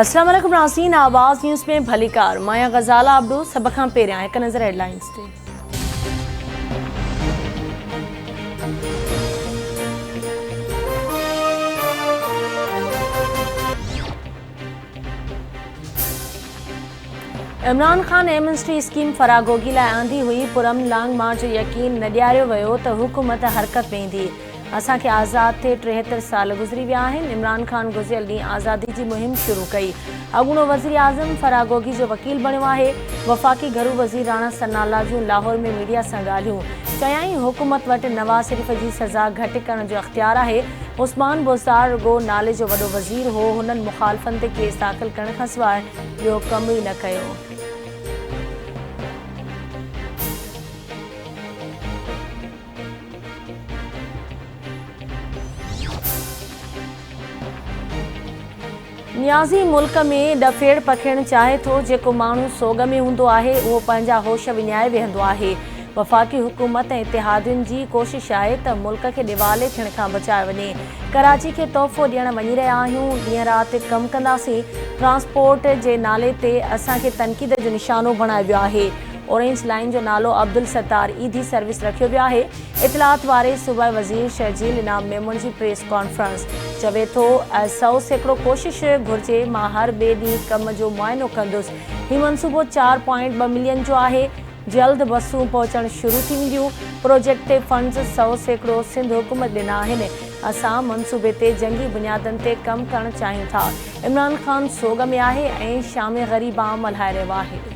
अस्सलाम वालेकुम नाज़रीन, आवाज़ न्यूज़ में भली कार माया गज़ाला अब्दू सब खां पहिरियां हिकु नज़र हेडलाइंस ते। इमरान खान एमनेस्टी स्कीम फरागोगी लाइ आंदी हुई पुरम लांग मार्च जो यकीन न ॾियारियो वियो त हुकूमत हरकत में ईंदी। असांखे आज़ाद थे 73 साल गुज़री विया आहिनि। इमरान खान गुज़िरियल ॾींहुं आज़ादी जी मुहिम शुरू कई। अॻूणो वज़ीर आज़म फरागोगी जो वकील बणियो आहे। वफ़ाक़ी घरू वज़ीर राणा सनाल्ला जूं लाहौर में मीडिया सां ॻाल्हियूं। चयाईं हुकूमत वटि नवाज़ शरीफ़ जी सज़ा घटि करण जो इख़्तियार आहे। उस्मान बुज़दार रुॻो नाले जो वॾो वज़ीर हो, हुननि मुख़ालफ़नि ते केस दाख़िल करण खां सवाइ ॿियो कमु ई न कयो। नियाज़ी मुल्क में ॾफेड़ पखेड़ चाहे थो। जेको माण्हू सोग में हूंदो आहे उहो पंहिंजा होश विञाए वेहंदो आहे। वफ़ाक़ी हुकूमत ऐं इतिहादियुनि जी कोशिशि आहे त मुल्क खे दिवाले थियण खां बचाए वञे। कराची खे तोहफ़ो ॾियण वञी रहिया आहियूं, ॾींहं राति कमु कंदासीं। ट्रांसपोर्ट जे नाले ते असांखे तनक़ीद जो निशानो बणायो वियो आहे। ऑरेंज लाइन जो नालो अब्दुल सत्तार ईदी सर्विस रखियो वियो आहे। इतलात वारे सूबाई वज़ीर शर्जील इनाम मेमून जी प्रेस कॉन्फ्रेंस चवे थो 100% कोशिश घुर्जे। मां हर ॿिए ॾींहुं कम जो मुआइनो कंदुसि। हीउ मनसूबो 4.2 मिलियन जो आहे। जल्द बसूं पहुचणु शुरू थी वेंदियूं। प्रोजेक्ट ते फंड्स 100% सिंध हुकूमत ॾिना आहिनि। असां मनसूबे ते जंगी बुनियादनि ते कमु करणु चाहियूं था। इमरान खान सोग में आहे ऐं शाम ग़रीब आम हलाए रहियो आहे।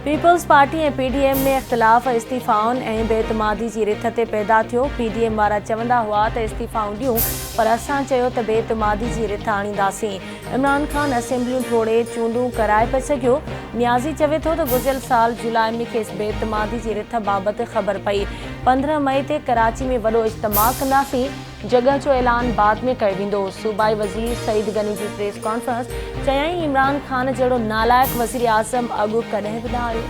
पीपल्स पार्टी ऐं PDM में इख़्तिलाफ़ इस्तीफ़ाउनि ऐं बेतमादी जी रिथ ते पैदा थियो। PDM वारा चवंदा हुआ त इस्तीफ़ाऊं ॾियूं, पर असां चयो त बेतमादी जी रिथ आणींदासीं। इमरान खान असेंबलियूं तोड़े चूंडूं कराए पियो सघियो। नियाज़ी चवे थो त गुज़िरियल साल जुलाई में खेसि बेतमादी जी रिथ बाबति ख़बर पई। 15 मई ते कराची में वॾो इज्तिमा कंदासीं। जॻह जो ऐलान बाद में कयो वेंदो। सूबाई वज़ीर सईद गनी जी प्रेस कॉन्फ्रेंस चयाईं इमरान खान जहिड़ो नालाइक़ वज़ीर आज़म अॻु कॾहिं बि न आयो।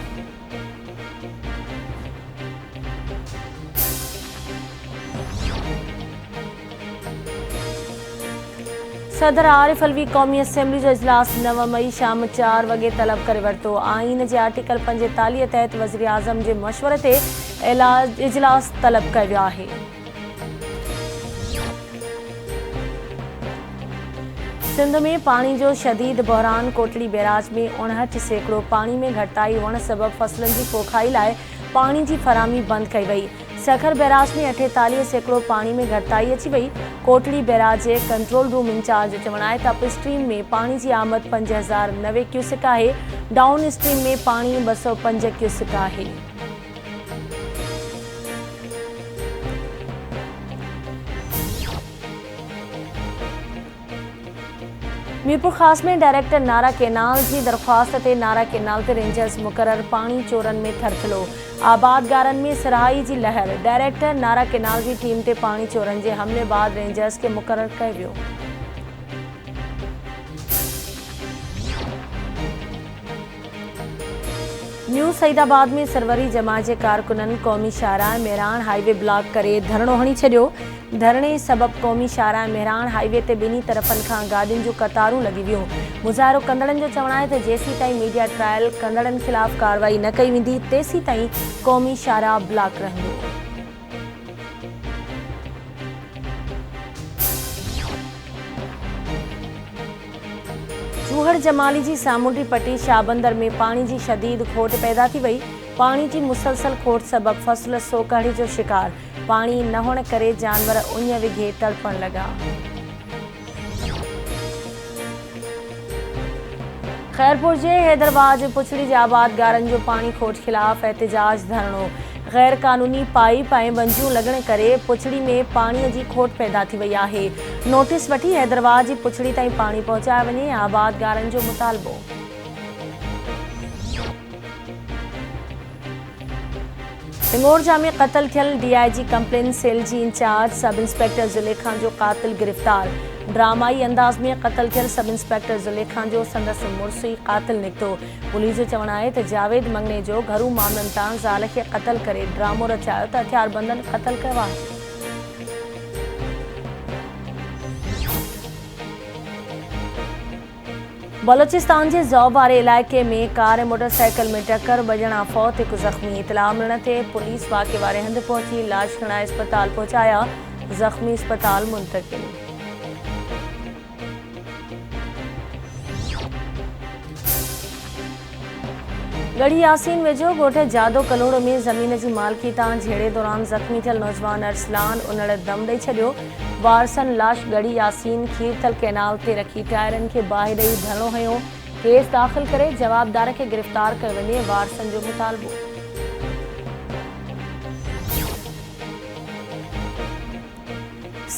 सदर आरिफ अलवी क़ौमी असेंबली जो इजलास 9 मई शाम 4 वॻे तलब करे वरितो। आईन जे आर्टिकल 45 तहत वज़ीर आज़म जे मशवरे ते इजलास तलब कयो वियो आहे। सिंध में पानी जो शदीद बहरान। कोटड़ी बैराज में 59% पानी में घटिताई हुअण सबबि फसलनि जी पोखाई लाइ पानी जी फराहमी बंदि कई वई। सखर बैराज में 48% पानी में घटिताई अची वई। कोटड़ी बैराज जे कंट्रोल रूम इंचार्ज जो चवणु आहे त अप स्ट्रीम में पानी जी आमद 5090 क्यूसिक आहे। डाउन स्ट्रीम में पानी 205 क्यूसिक आहे। मीरपुर ख़ास में डायरेक्टर नारा केनाल जी दरख़्वास्त ते नारा केनाल ते रेंजर्स मुक़रर। पाणी चोरनि में थरथलो। आबादगारनि में सिराई जी लहर। डायरेक्टर नारा केनाल जी टीम ते पाणी चोरनि जे हमले बाद रेंजर्स खे मुक़रर कयो वियो। न्यू सईदाबाद में सरवरी जमात जे कारकुननि क़ौमी शाहराह मेहरान हाईवे ब्लॉक करे धरणो हणी छॾियो। धरणे सबबि क़ौमी शाहराह मेहरान हाईवे ते ॿिन्ही तरफ़नि खां गाॾियुनि जूं कतारूं लॻी वियूं। मुज़ाहिरो कंदड़नि जो चवणु आहे त जेसीं ताईं मीडिया ट्रायल कंदड़नि ख़िलाफ़ कार्रवाई न कई वेंदी तेसीं ताईं क़ौमी शाहराह ब्लॉक रहंदो। चूहड़ जमाली जी सामुंडी पट्टी शाहबंदर में पानी जी शदीद खोट पैदा थी वई। पानी जी मुसलसल खोट सबबि फसल सोकाड़ी जो शिकार। पानी न हुअण करे जानवर उञ विघे तड़पण लॻा। ख़ैरपुर जे हैदराबाद पुछड़ी जे आबादगारनि जो पानी खोट ख़िलाफ़ एहतिजाज धरणो। गैर क़ानूनी पाइप ऐं वंजियूं लॻण करे पुछड़ी में पाणीअ जी खोट पैदा थी वई आहे। नोटिस वठी हैदराबाद जी पुछड़ी ताईं पाणी पहुचाए वञे। आबादगारनि जो मुतालबो। पिंगोरजा में क़त्ल थियल DIG कंप्लेन सेल जी इंचार्ज सब इंस्पेक्टर ज़ुलेखा जो क़ातिल गिरफ़्तार। ड्रामाई अंदाज में क़त्ल थियल सब इंस्पेक्टर ज़ुलेखा जो संदसि मुड़ुस ई क़ातिल निकितो। पुलिस जो चवणु आहे त जावेद मंगने जो घरू मामलनि तां ज़ाल खे क़त्ल करे ड्रामो रचायो त हथियारबंदनि क़त्ल कयो आहे। बलोचिस्तान के ज़ौब वारे इलाइक़े में कार ऐं मोटरसाइकिल में टक्कर, ॿ ॼणा फौत, हिकु ज़ख़्मी। इतलाह मिलण ते पुलिस वाक़े वारे हंधि पहुची इलाज खणाए अस्पताल पहुचाया, ज़ख़्मी अस्पताल मुंतक़िल। गढ़ी यासीन वेझो ॻोठ जादो कलोड़ में ज़मीन की मालिकी तां झेड़े दौरान ज़ख़्मी थियल नौजवान अरसलान उनड़ दम ॾेई छॾियो। वारसन लाश गढ़ी यासीन खीरथल कैनाल ते रखी टायरनि खे बाहि ॾेई धरणो हयो। केस दाख़िल करे जवाबदार खे गिरफ़्तार कयो वञे, वारसन जो मुतालबो।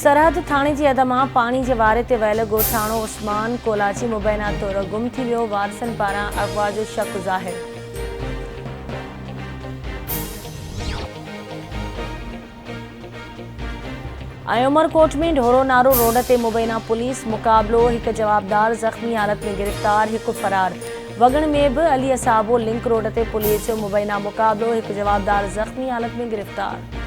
सरहद थाणे जी हद मां पाणी जे वारे ते वयल ॻोठाणो उस्मान कोलाची मुबैना तौर गुम थी वियो। वारसन पारां अगवा जो शक ज़ाहिर। उमरकोट में ढोरो नारो रोड ते मुबैना पुलिस मुक़ाबलो, हिकु जवाबदार ज़ख़्मी हालत में गिरफ़्तार, हिकु फरार। वगण में भी अली असाबो लिंक रोड ते पुलिस जो मुबैना मुक़ाबलो, हिकु जवाबदार ज़ख़्मी हालत में गिरफ़्तार।